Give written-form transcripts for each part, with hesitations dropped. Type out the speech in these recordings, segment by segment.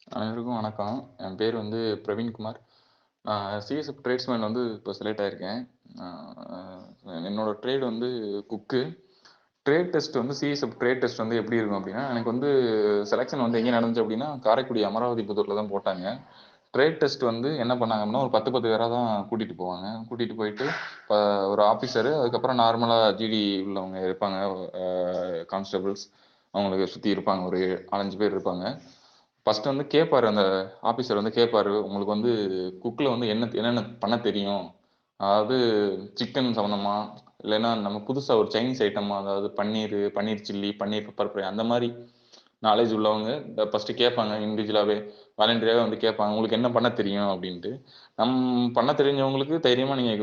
அனைவருக்கும் வணக்கம். என் பேர் வந்து பிரவீன்குமார். நான் சிஎஸ்எஃப் ட்ரேட்ஸ்மேன் வந்து இப்போ செலக்ட் ஆயிருக்கேன். என்னோட ட்ரேட் வந்து குக்கு. ட்ரேட் டெஸ்ட் வந்து சிஎஸ்எஃப் ட்ரேட் டெஸ்ட் வந்து எப்படி இருக்கும் அப்படின்னா, எனக்கு வந்து செலெக்ஷன் வந்து எங்கே நடந்துச்சு அப்படின்னா, காரைக்குடி அமராவதி புதூரில் தான் போட்டாங்க. ட்ரேட் டெஸ்ட் வந்து என்ன பண்ணாங்க அப்படின்னா, ஒரு 10 பேரா தான் கூட்டிட்டு போவாங்க. கூட்டிட்டு போயிட்டு இப்போ ஒரு ஆஃபீஸரு, அதுக்கப்புறம் நார்மலா ஜிடி உள்ளவங்க இருப்பாங்க. கான்ஸ்டபிள்ஸ் அவங்களுக்கு சுற்றி இருப்பாங்க. ஒரு 4, 5 பேர் இருப்பாங்க. ஃபர்ஸ்ட் வந்து கேட்பாரு அந்த ஆபீசர் வந்து கேட்பாரு, உங்களுக்கு வந்து குக்ல வந்து என்னென்ன பண்ண தெரியும், அதாவது சிக்கன் சம்மந்தமா, இல்லைன்னா நம்ம புதுசா ஒரு சைனீஸ் ஐட்டமா, அதாவது பன்னீர் பன்னீர் சில்லி, பன்னீர் பெப்பர் ஃப்ரை, அந்த மாதிரி நாலேஜ் உள்ளவங்க ஃபர்ஸ்ட் கேட்பாங்க. இண்டிவிஜுவலாவே வாலண்டியராகவே வந்து கேட்பாங்க, உங்களுக்கு என்ன பண்ண தெரியும் அப்படின்ட்டு. பண்ண தெரிஞ்சவங்களுக்கு தைரியமா நீங்க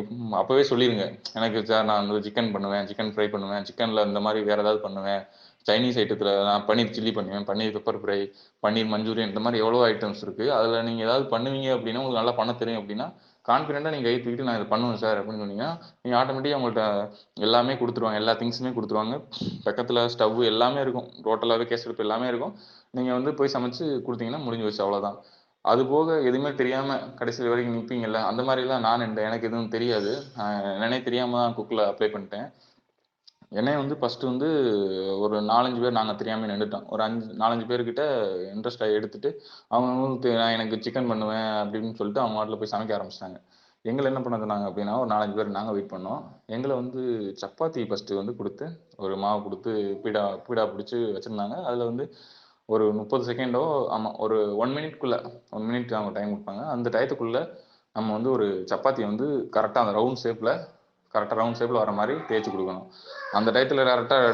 அப்பவே சொல்லிருங்க, எனக்கு சார் நான் வந்து சிக்கன் பண்ணுவேன், சிக்கன் ஃப்ரை பண்ணுவேன், சிக்கன்ல இந்த மாதிரி வேற ஏதாவது பண்ணுவேன், சைனீஸ் ஐட்டத்துல நான் பன்னீர் சில்லி பண்ணுவேன், பன்னீர் பெப்பர் ஃப்ரை, பன்னீர் மஞ்சூரியன், இந்த மாதிரி எவ்வளோ ஐட்டம்ஸ் இருக்கு. அதுல நீங்க ஏதாவது பண்ணுவீங்க அப்படின்னா, உங்களுக்கு நல்லா பண்ண தெரியும் அப்படின்னா, கான்ஃபிடென்ட்டா நீங்க கை தூக்கிட்டு நான் இதை பண்ணுவேன் சார் அப்படின்னு சொன்னீங்கன்னா, நீங்க ஆட்டோமேட்டிக்கா உங்கள்ட்ட எல்லாமே கொடுத்துருவாங்க, எல்லா திங்ஸுமே கொடுத்துருவாங்க. பக்கத்துல ஸ்டவ் எல்லாமே இருக்கும், டோட்டலாவே கேஸ் அடுப்பு எல்லாமே இருக்கும். நீங்க வந்து போய் சமைச்சு கொடுத்தீங்கன்னா முடிஞ்சு வச்சு, அவ்வளவுதான். அது போக எதுவுமே தெரியாம கடைசி வரைக்கும் நிப்பீங்கல்ல, அந்த மாதிரி எல்லாம் நான் எனக்கு எதுவும் தெரியாது. என்னன்னே தெரியாம தான் குக்ல அப்ளை பண்ணிட்டேன். என்னைய வந்து ஃபர்ஸ்ட் வந்து ஒரு 4, 5 பேர் நாங்க தெரியாம நின்னுட்டோம். ஒரு 4, 5 பேர்கிட்ட இன்ட்ரெஸ்ட் எடுத்துட்டு, அவங்கவங்களுக்கு நான் எனக்கு சிக்கன் பண்ணுவேன் அப்படின்னு சொல்லிட்டு அவங்க பாட்டுல போய் சமைக்க ஆரம்பிச்சிட்டாங்க. எங்களை என்ன பண்ண சொன்னாங்க அப்படின்னா, ஒரு 4, 5 பேர் நாங்க வெயிட் பண்ணோம். எங்களை வந்து சப்பாத்தி ஃபர்ஸ்ட் வந்து கொடுத்து, ஒரு மாவு கொடுத்து பீடா பீடா பிடிச்சி வச்சிருந்தாங்க. அதுல வந்து ஒரு 30 செகண்டோ, ஆமா, ஒரு 1 மினிட்குள்ள, 1 மினிட் அவங்க டைம் கொடுப்பாங்க. அந்த டயத்துக்குள்ள நம்ம வந்து ஒரு சப்பாத்தி வந்து கரெக்டா அந்த ரவுண்ட் ஷேப்ல, கரெக்டாக ரவுண்ட் ஷேப்பில் வர மாதிரி தேய்ச்சி கொடுக்கணும். அந்த டயத்தில் கரெக்டாக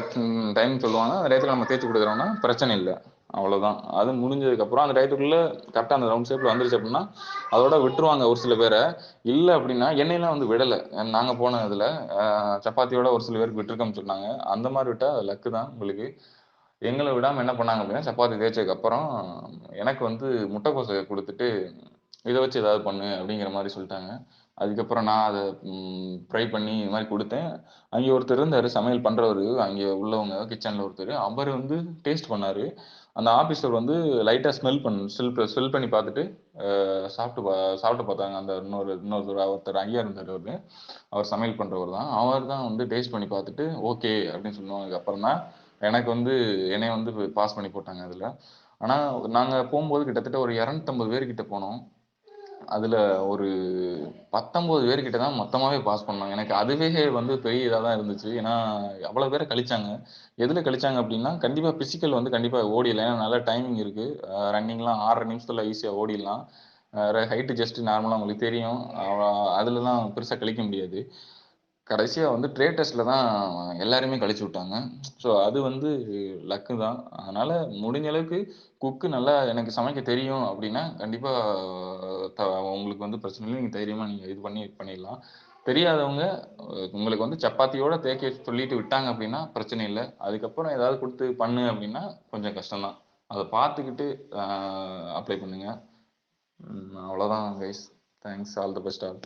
டைம் சொல்லுவாங்க. அந்த டயத்தில் நம்ம தேய்ச்சி கொடுக்குறோம்னா பிரச்சனை இல்லை. அவ்வளோதான். அது முடிஞ்சதுக்கப்புறம் அந்த டயத்துக்குள்ளே கரெக்டாக அந்த ரவுண்ட் ஷேப்பில் வந்துருச்சு அப்படின்னா அதோட விட்டுருவாங்க ஒரு சில பேரை. இல்லை அப்படின்னா எண்ணெயெல்லாம் வந்து விடலை. நாங்கள் போன இதில் சப்பாத்தியோட ஒரு சில பேருக்கு விட்டுருக்கோம்னு சொன்னாங்க. அந்த மாதிரி விட்டால் லக்கு தான் உங்களுக்கு. எங்களை விடாமல் என்ன பண்ணாங்க அப்படின்னா, சப்பாத்தி தேய்ச்சதுக்கப்புறம் எனக்கு வந்து முட்டைக்கோசை கொடுத்துட்டு, இதை வச்சு ஏதாவது பண்ணு அப்படிங்கிற மாதிரி சொல்லிட்டாங்க. அதுக்கப்புறம் நான் அதை ஃப்ரை பண்ணி இது மாதிரி கொடுத்தேன். அங்கே ஒருத்தர் இருந்தார் சமையல் பண்ணுறவர், அங்கே உள்ளவங்க கிச்சனில் ஒருத்தர். அவர் வந்து டேஸ்ட் பண்ணார். அந்த ஆஃபீஸர் வந்து லைட்டாக ஸ்மெல் பண்ணி பார்த்துட்டு சாப்பிட்டு பார்த்தாங்க. அந்த இன்னொருத்தர் ஒருத்தர் ஐயா இருந்தார். அவர் சமையல் பண்ணுறவர் தான். அவர் தான் வந்து டேஸ்ட் பண்ணி பார்த்துட்டு ஓகே அப்படின்னு சொன்னதுக்கு அப்புறம் தான் எனக்கு வந்து என்னைய வந்து பாஸ் பண்ணி போட்டாங்க அதில். ஆனால் நாங்கள் போகும்போது கிட்டத்தட்ட ஒரு 250 பேர்கிட்ட போனோம். அதில் ஒரு 19 பேர்கிட்ட தான் மொத்தமாகவே பாஸ் பண்ணோம். எனக்கு அதுவே வந்து பெரிய இதாக தான் இருந்துச்சு. ஏன்னா அவ்வளோ பேரை கழிச்சாங்க. எதில் கழிச்சாங்க அப்படின்னா, கண்டிப்பாக பிசிக்கல் வந்து கண்டிப்பாக ஓடிடலாம். ஏன்னா நல்ல டைமிங் இருக்குது. ரன்னிங்லாம் 6.5 நிமிஷத்தில் ஈஸியாக ஓடிடலாம். ஹைட்டு ஜஸ்ட் நார்மலாக உங்களுக்கு தெரியும். அதுலலாம் பெருசாக கழிக்க முடியாது. கடைசியா வந்து ட்ரேட் டெஸ்ட்ல தான் எல்லாருமே கழிச்சு விட்டாங்க. ஸோ அது வந்து லக்கு தான். அதனால முடிஞ்ச அளவுக்கு குக்கு நல்லா எனக்கு சமைக்க தெரியும் அப்படின்னா, கண்டிப்பா த உங்களுக்கு வந்து பிரச்சனை இல்லை. நீங்க தைரியமா நீங்க இது பண்ணிடலாம். தெரியாதவங்க உங்களுக்கு வந்து சப்பாத்தியோட தேய்க்க சொல்லிட்டு விட்டாங்க அப்படின்னா பிரச்சனை இல்லை. அதுக்கப்புறம் ஏதாவது கொடுத்து பண்ணு அப்படின்னா கொஞ்சம் கஷ்டம் தான். அதை பார்த்துக்கிட்டு அப்ளை பண்ணுங்க. அவ்வளோதான் guys. Thanks. All the best all.